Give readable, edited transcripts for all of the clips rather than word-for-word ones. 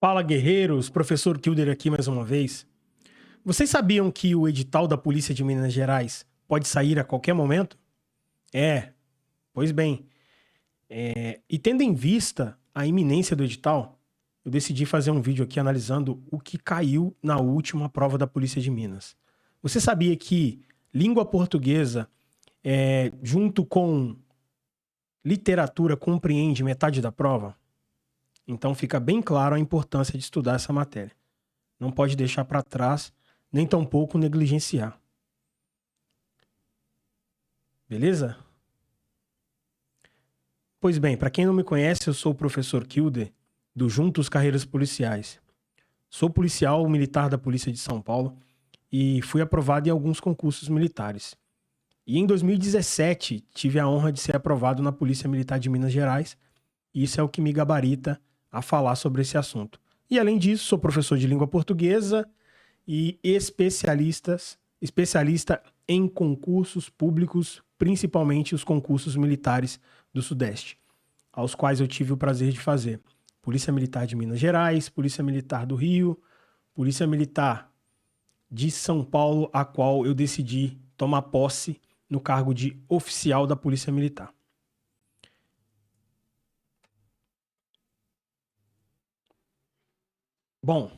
Fala, guerreiros! Professor Kilder aqui mais uma vez. Vocês sabiam que o edital da Polícia de Minas Gerais pode sair a qualquer momento? Pois bem. E tendo em vista a iminência do edital, eu decidi fazer um vídeo aqui analisando o que caiu na última prova da Polícia de Minas. Você sabia que língua portuguesa, junto com literatura, compreende metade da prova? Então fica bem claro a importância de estudar essa matéria. Não pode deixar para trás, nem tampouco negligenciar. Beleza? Pois bem, para quem não me conhece, eu sou o professor Kilder, do Juntos Carreiras Policiais. Sou policial militar da Polícia de São Paulo e fui aprovado em alguns concursos militares. E em 2017, tive a honra de ser aprovado na Polícia Militar de Minas Gerais, e isso é o que me gabarita a falar sobre esse assunto. E além disso, sou professor de língua portuguesa e especialista em concursos públicos, principalmente os concursos militares do Sudeste, aos quais eu tive o prazer de fazer. Polícia Militar de Minas Gerais, Polícia Militar do Rio, Polícia Militar de São Paulo, a qual eu decidi tomar posse no cargo de oficial da Polícia Militar. Bom,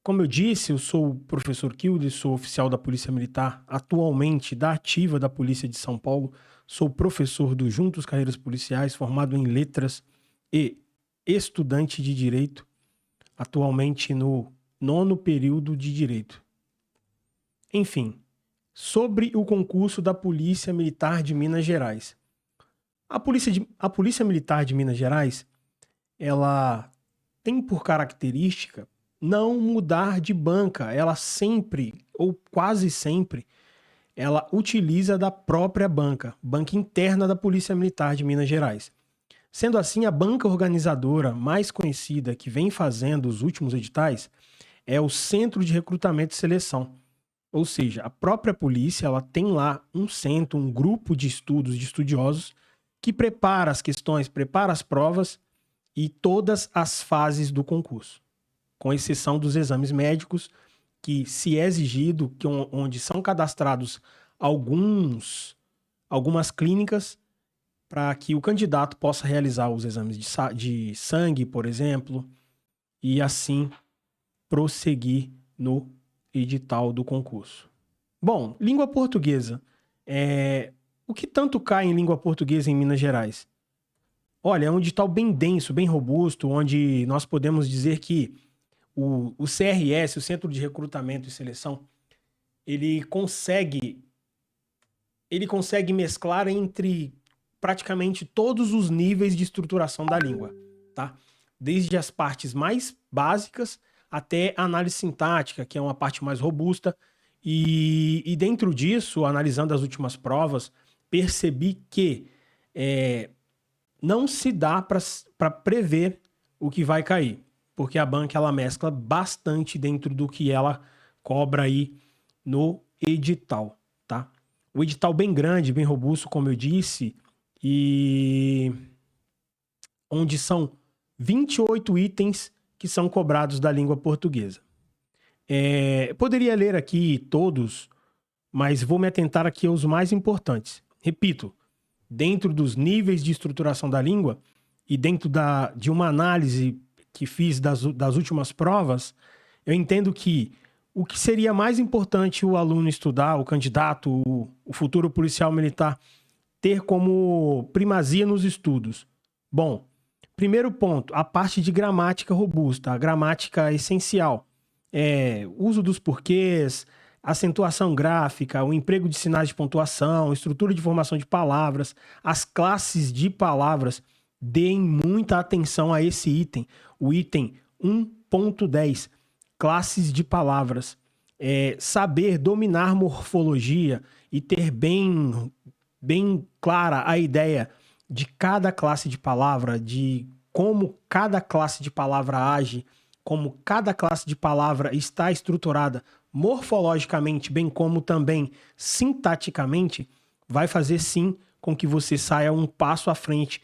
como eu disse, eu sou o professor Kilder, sou oficial da Polícia Militar, atualmente da ativa da Polícia de São Paulo, sou professor do Juntos Carreiras Policiais, formado em Letras e estudante de Direito, atualmente no 9º período de Direito. Enfim, sobre o concurso da Polícia Militar de Minas Gerais. A Polícia Militar de Minas Gerais, ela tem por característica não mudar de banca. Ela sempre, ou quase sempre, ela utiliza da própria banca interna da Polícia Militar de Minas Gerais. Sendo assim, a banca organizadora mais conhecida que vem fazendo os últimos editais é o Centro de Recrutamento e Seleção. Ou seja, a própria polícia ela tem lá um centro, um grupo de estudos, de estudiosos, que prepara as questões, prepara as provas e todas as fases do concurso, com exceção dos exames médicos, que se é exigido, onde são cadastrados algumas clínicas para que o candidato possa realizar os exames de sangue, por exemplo, e assim prosseguir no edital do concurso. Bom, língua portuguesa. O que tanto cai em língua portuguesa em Minas Gerais? Olha, é um edital bem denso, bem robusto, onde nós podemos dizer que o CRS, o Centro de Recrutamento e Seleção, ele consegue mesclar entre praticamente todos os níveis de estruturação da língua, tá? Desde as partes mais básicas até a análise sintática, que é uma parte mais robusta, e dentro disso, analisando as últimas provas, percebi que não se dá para prever o que vai cair, porque a banca ela mescla bastante dentro do que ela cobra aí no edital, tá? O edital bem grande, bem robusto, como eu disse, e onde são 28 itens que são cobrados da língua portuguesa. Poderia ler aqui todos, mas vou me atentar aqui aos mais importantes. Repito, dentro dos níveis de estruturação da língua e dentro de uma análise que fiz das últimas provas, eu entendo que o que seria mais importante o aluno estudar, o candidato, o futuro policial militar, ter como primazia nos estudos? Bom, primeiro ponto, a parte de gramática robusta, a gramática essencial. Uso dos porquês, acentuação gráfica, o emprego de sinais de pontuação, estrutura de formação de palavras, as classes de palavras. Deem muita atenção a esse item, o item 1.10, classes de palavras. Saber dominar morfologia e ter bem clara a ideia de cada classe de palavra, de como cada classe de palavra age, como cada classe de palavra está estruturada morfologicamente, bem como também sintaticamente, vai fazer sim com que você saia um passo à frente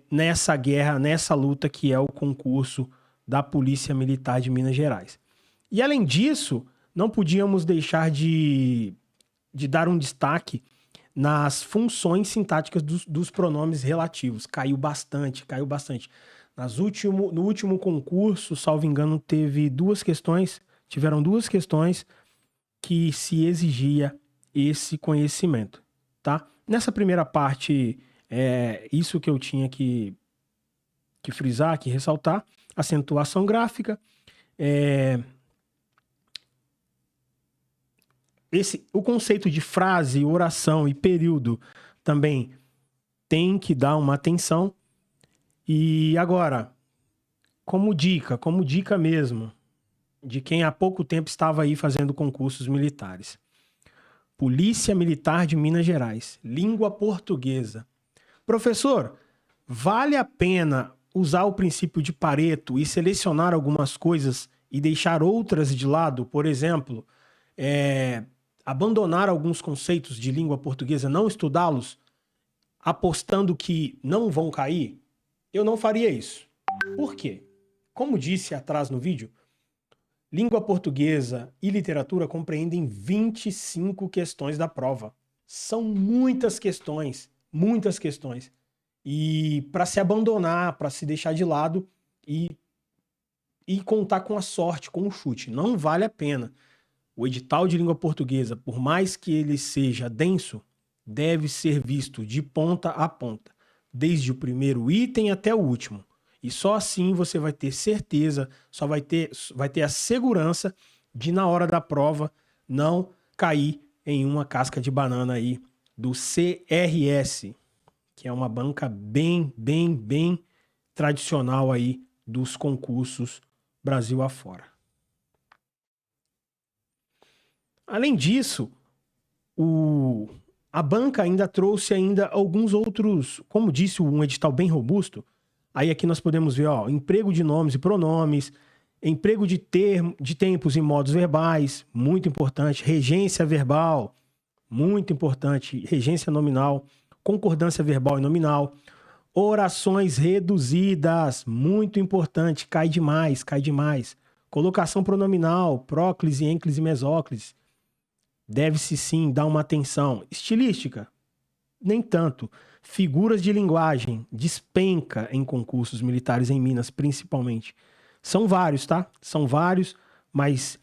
nessa guerra, nessa luta que é o concurso da Polícia Militar de Minas Gerais. E além disso, não podíamos deixar de dar um destaque nas funções sintáticas dos pronomes relativos. Caiu bastante. No último concurso, salvo engano, tiveram duas questões que se exigia esse conhecimento, tá? Nessa primeira parte, isso que eu tinha que frisar, que ressaltar, acentuação gráfica, o conceito de frase, oração e período também tem que dar uma atenção. E agora, como dica mesmo, de quem há pouco tempo estava aí fazendo concursos militares. Polícia Militar de Minas Gerais, língua portuguesa. Professor, vale a pena usar o princípio de Pareto e selecionar algumas coisas e deixar outras de lado? Por exemplo, abandonar alguns conceitos de língua portuguesa, não estudá-los, apostando que não vão cair? Eu não faria isso. Por quê? Como disse atrás no vídeo, língua portuguesa e literatura compreendem 25 questões da prova. São muitas questões. E para se abandonar, para se deixar de lado e contar com a sorte, com o chute, não vale a pena. O edital de língua portuguesa, por mais que ele seja denso, deve ser visto de ponta a ponta, desde o primeiro item até o último. E só assim você vai ter certeza, vai ter a segurança de, na hora da prova, não cair em uma casca de banana aí do CRS, que é uma banca bem tradicional aí dos concursos Brasil afora. Além disso, a banca ainda trouxe alguns outros, como disse, um edital bem robusto. Aí aqui nós podemos ver, emprego de nomes e pronomes, emprego de tempos e modos verbais, muito importante, regência verbal, muito importante, regência nominal, concordância verbal e nominal, orações reduzidas, muito importante, cai demais, colocação pronominal, próclise, ênclise e mesóclise, deve-se sim dar uma atenção. Estilística, nem tanto. Figuras de linguagem, despenca em concursos militares em Minas, principalmente. São vários, tá? São vários, mas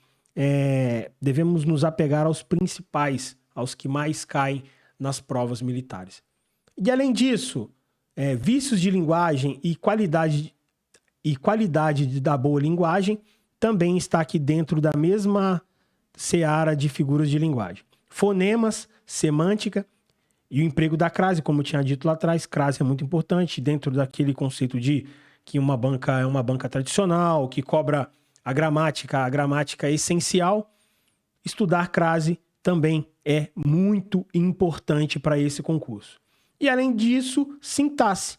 devemos nos apegar aos principais, aos que mais caem nas provas militares. E além disso, vícios de linguagem e qualidade da boa linguagem também está aqui dentro da mesma seara de figuras de linguagem. Fonemas, semântica e o emprego da crase, como eu tinha dito lá atrás. Crase é muito importante dentro daquele conceito de que uma banca é uma banca tradicional, que cobra a gramática é essencial. Estudar crase também é muito importante para esse concurso. E além disso, sintaxe,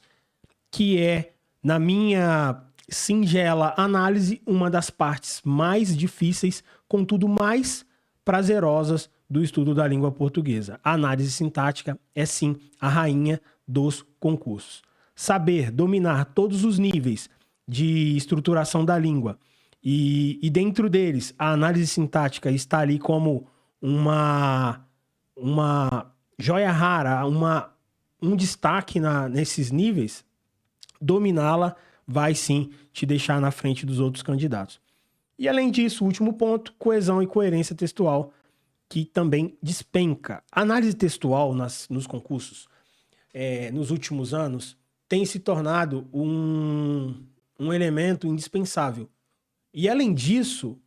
que é, na minha singela análise, uma das partes mais difíceis, contudo mais prazerosas do estudo da língua portuguesa. A análise sintática é sim a rainha dos concursos. Saber dominar todos os níveis de estruturação da língua e dentro deles a análise sintática está ali como uma joia rara, um destaque nesses níveis, dominá-la vai sim te deixar na frente dos outros candidatos. E além disso, o último ponto, coesão e coerência textual, que também despenca. A análise textual nos concursos, nos últimos anos, tem se tornado um elemento indispensável. E além disso,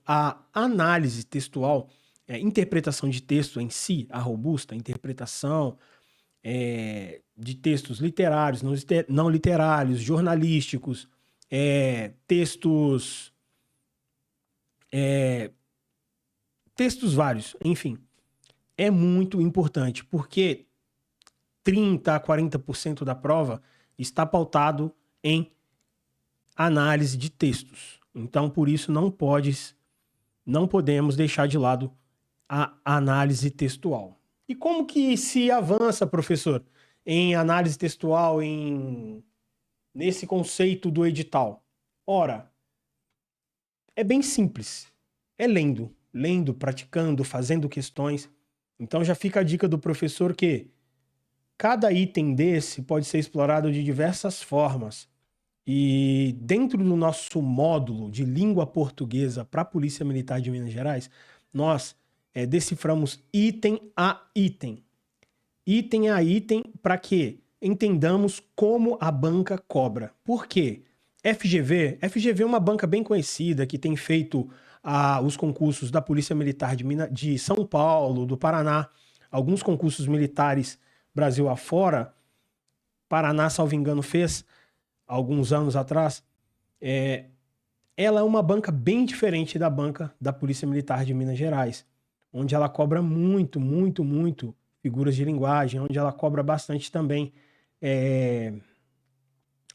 a análise textual, interpretação de texto em si, a robusta interpretação de textos literários, não literários, jornalísticos, textos vários, enfim, é muito importante, porque 30% a 40% da prova está pautado em análise de textos. Então, por isso, não podemos deixar de lado a análise textual. E como que se avança, professor, em análise textual, nesse conceito do edital? Ora, é bem simples. É lendo, praticando, fazendo questões. Então já fica a dica do professor que cada item desse pode ser explorado de diversas formas. E dentro do nosso módulo de língua portuguesa para a Polícia Militar de Minas Gerais, nós deciframos item a item para que entendamos como a banca cobra. Por quê? FGV é uma banca bem conhecida que tem feito os concursos da Polícia Militar de São Paulo, do Paraná, alguns concursos militares Brasil afora. Paraná, salvo engano, fez alguns anos atrás. Ela é uma banca bem diferente da banca da Polícia Militar de Minas Gerais, onde ela cobra muito figuras de linguagem, onde ela cobra bastante também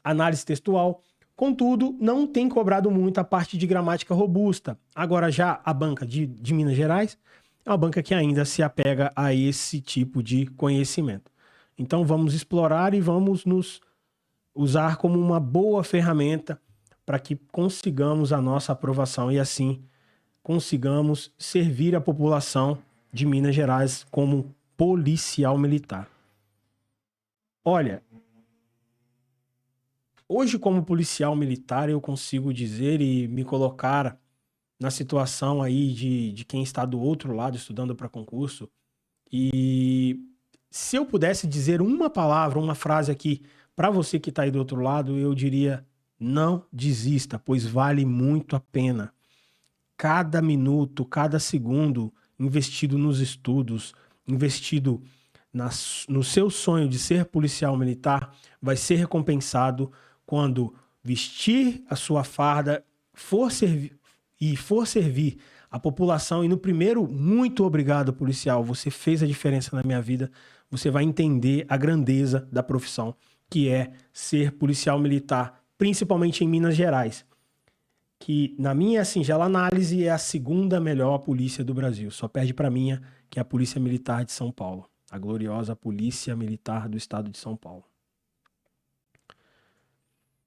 análise textual. Contudo, não tem cobrado muito a parte de gramática robusta. Agora, já a banca de Minas Gerais é uma banca que ainda se apega a esse tipo de conhecimento. Então, vamos explorar e vamos nos usar como uma boa ferramenta para que consigamos a nossa aprovação e assim consigamos servir a população de Minas Gerais como policial militar. Olha, hoje como policial militar eu consigo dizer e me colocar na situação aí de quem está do outro lado estudando para concurso, e se eu pudesse dizer uma palavra, uma frase aqui para você que está aí do outro lado, eu diria: não desista, pois vale muito a pena. Cada minuto, cada segundo investido nos estudos, investido no seu sonho de ser policial militar, vai ser recompensado quando vestir a sua farda for servir a população. E no primeiro, muito obrigado, policial, você fez a diferença na minha vida. Você vai entender a grandeza da profissão, que é ser policial militar, principalmente em Minas Gerais, que, na minha singela análise, é a segunda melhor polícia do Brasil. Só perde para a minha, que é a Polícia Militar de São Paulo, a gloriosa Polícia Militar do Estado de São Paulo.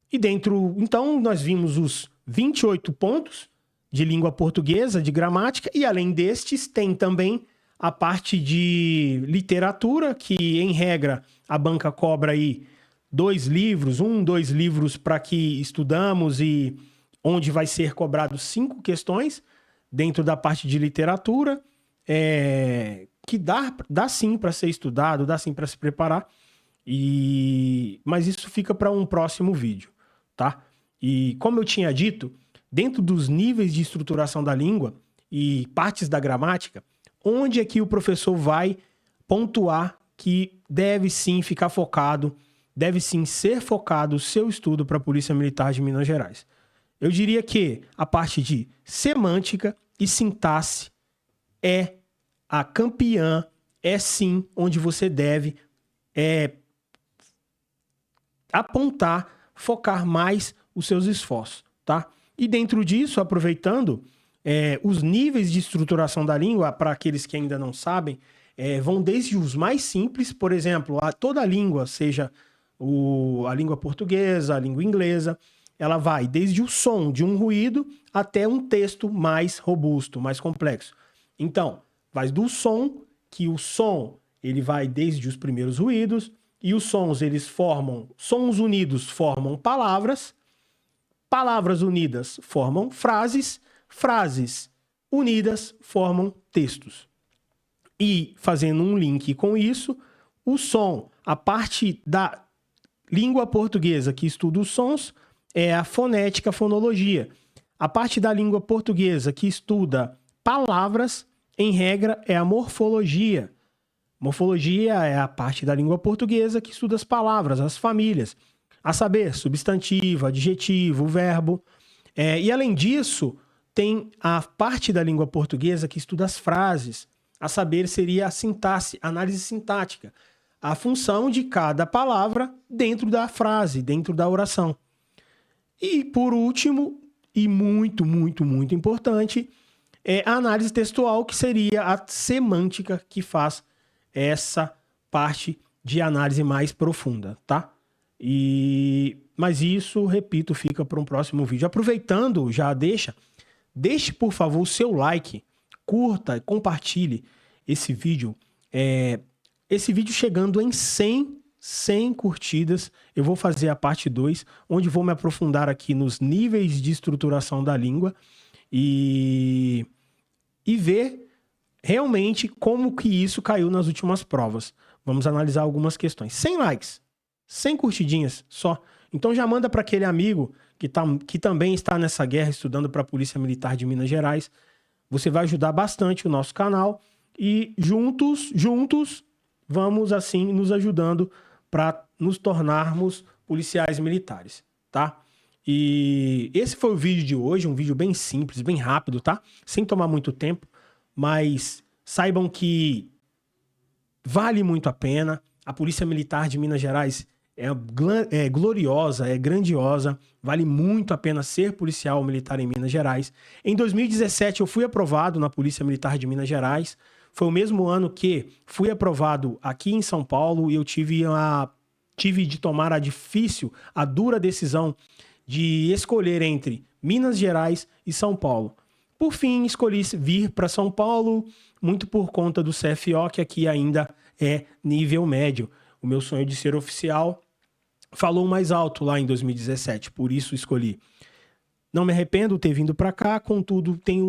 E dentro, então, nós vimos os 28 pontos de língua portuguesa, de gramática, e além destes, tem também a parte de literatura, que, em regra, a banca cobra aí 2 livros para que estudamos e onde vai ser cobrado 5 questões dentro da parte de literatura, que dá sim para ser estudado, dá sim para se preparar, mas isso fica para um próximo vídeo, tá? E como eu tinha dito, dentro dos níveis de estruturação da língua e partes da gramática, onde é que o professor vai pontuar que deve sim ficar focado, deve sim ser focado o seu estudo para a Polícia Militar de Minas Gerais? Eu diria que a parte de semântica e sintaxe é a campeã, é sim onde você deve apontar, focar mais os seus esforços, tá? E dentro disso, aproveitando, os níveis de estruturação da língua, para aqueles que ainda não sabem, vão desde os mais simples, por exemplo, toda a língua, seja a língua portuguesa, a língua inglesa, ela vai desde o som de um ruído até um texto mais robusto, mais complexo. Então, vai do som, que o som ele vai desde os primeiros ruídos, e os sons sons unidos formam palavras, palavras unidas formam frases, frases unidas formam textos. E fazendo um link com isso, o som, a parte da língua portuguesa que estuda os sons, é a fonética, a fonologia. A parte da língua portuguesa que estuda palavras, em regra, é a morfologia. Morfologia é a parte da língua portuguesa que estuda as palavras, as famílias. A saber, substantivo, adjetivo, verbo. E além disso, tem a parte da língua portuguesa que estuda as frases. A saber, seria a sintaxe, análise sintática. A função de cada palavra dentro da frase, dentro da oração. E, por último, e muito importante, é a análise textual, que seria a semântica que faz essa parte de análise mais profunda, tá? Mas isso, repito, fica para um próximo vídeo. Aproveitando, já deixe por favor o seu like, curta, compartilhe esse vídeo. Esse vídeo chegando em 100 curtidas, eu vou fazer a parte 2, onde vou me aprofundar aqui nos níveis de estruturação da língua e ver realmente como que isso caiu nas últimas provas. Vamos analisar algumas questões. 100 likes, 100 curtidinhas só. Então já manda para aquele amigo que também está nessa guerra estudando para a Polícia Militar de Minas Gerais. Você vai ajudar bastante o nosso canal e juntos vamos assim nos ajudando para nos tornarmos policiais militares, tá? E esse foi o vídeo de hoje, um vídeo bem simples, bem rápido, tá? Sem tomar muito tempo, mas saibam que vale muito a pena. A Polícia Militar de Minas Gerais é gloriosa, é grandiosa, vale muito a pena ser policial militar em Minas Gerais. Em 2017 eu fui aprovado na Polícia Militar de Minas Gerais, foi o mesmo ano que fui aprovado aqui em São Paulo e eu tive de tomar a dura decisão de escolher entre Minas Gerais e São Paulo. Por fim, escolhi vir para São Paulo, muito por conta do CFO, que aqui ainda é nível médio. O meu sonho de ser oficial falou mais alto lá em 2017, por isso escolhi. Não me arrependo de ter vindo para cá, contudo, tenho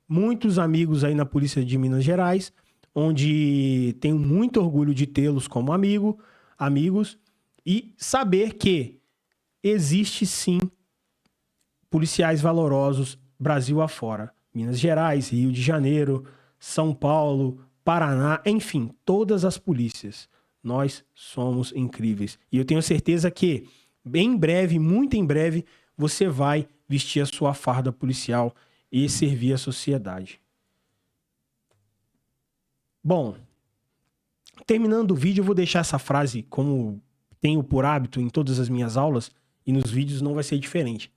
muitos amigos aí na Polícia de Minas Gerais, onde tenho muito orgulho de tê-los como amigos, e saber que existe sim policiais valorosos Brasil afora. Minas Gerais, Rio de Janeiro, São Paulo, Paraná, enfim, todas as polícias. Nós somos incríveis. E eu tenho certeza que em breve, muito em breve, você vai vestir a sua farda policial e servir a sociedade. Bom, terminando o vídeo, eu vou deixar essa frase como tenho por hábito em todas as minhas aulas e nos vídeos não vai ser diferente.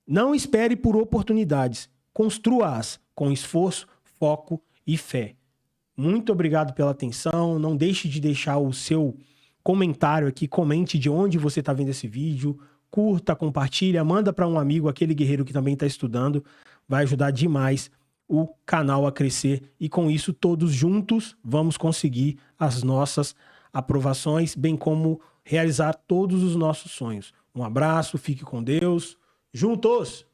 Não espere por oportunidades, construa-as com esforço, foco e fé. Muito obrigado pela atenção, não deixe de deixar o seu comentário aqui, comente de onde você está vendo esse vídeo, curta, compartilha, manda para um amigo, aquele guerreiro que também está estudando, vai ajudar demais o canal a crescer e com isso todos juntos vamos conseguir as nossas aprovações, bem como realizar todos os nossos sonhos. Um abraço, fique com Deus, juntos!